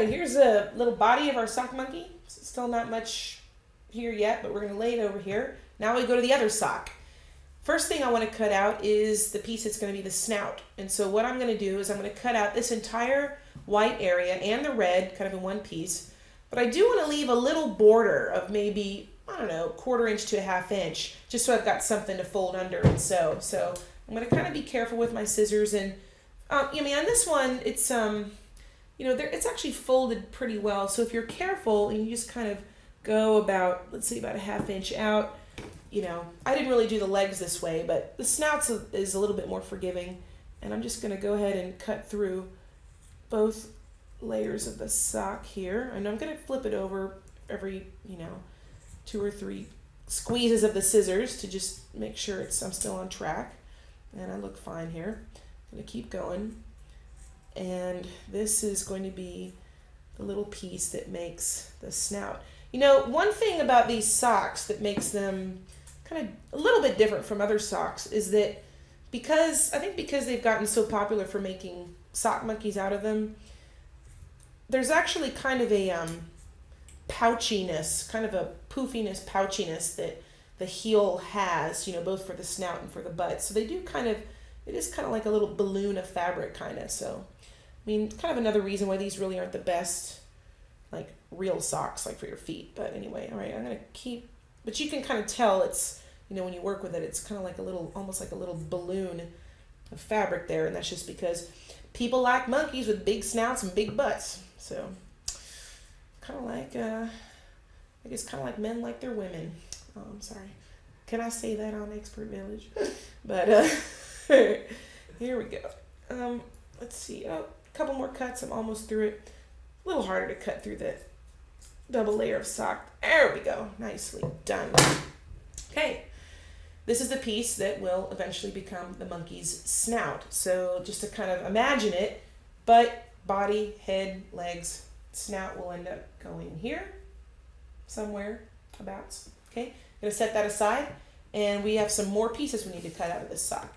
right, here's a little body of our sock monkey. Still not much here yet, but we're going to lay it over here. Now we go to the other sock. First thing I want to cut out is the piece that's going to be the snout. And so what I'm going to do is I'm going to cut out this entire white area and the red kind of in one piece. But I do want to leave a little border of maybe, I don't know, 1/4 inch to a 1/2 inch, just so I've got something to fold under and sew. So I'm going to kind of be careful with my scissors. And I mean, on this one, it's it's actually folded pretty well. So if you're careful and you just kind of go about, let's say about a 1/2 inch out, I didn't really do the legs this way, but the snout is a little bit more forgiving. And I'm just going to go ahead and cut through both layers of the sock here. And I'm going to flip it over every, 2 or 3 squeezes of the scissors to just make sure I'm still on track. And I look fine here. I'm going to keep going. And this is going to be the little piece that makes the snout. One thing about these socks that makes them kind of a little bit different from other socks is that because they've gotten so popular for making sock monkeys out of them, there's actually kind of a pouchiness, kind of a poofiness, pouchiness that the heel has, both for the snout and for the butt. So they do it is kind of like a little balloon of fabric kind of. So, I mean, kind of another reason why these really aren't the best, like real socks, like for your feet. But anyway, all right, I'm going to keep, but you can kind of tell it's, when you work with it, it's kind of like almost like a little balloon of fabric there. And that's just because people like monkeys with big snouts and big butts. So kind of like, I guess kind of like men like their women. Oh, I'm sorry. Can I say that on Expert Village? But here we go. Let's see. Oh, a couple more cuts. I'm almost through it. A little harder to cut through the double layer of sock. There we go. Nicely done. Okay. This is the piece that will eventually become the monkey's snout. So just to kind of imagine it, butt, body, head, legs, snout will end up going here, somewhere abouts. Okay, I'm going to set that aside, and we have some more pieces we need to cut out of this sock.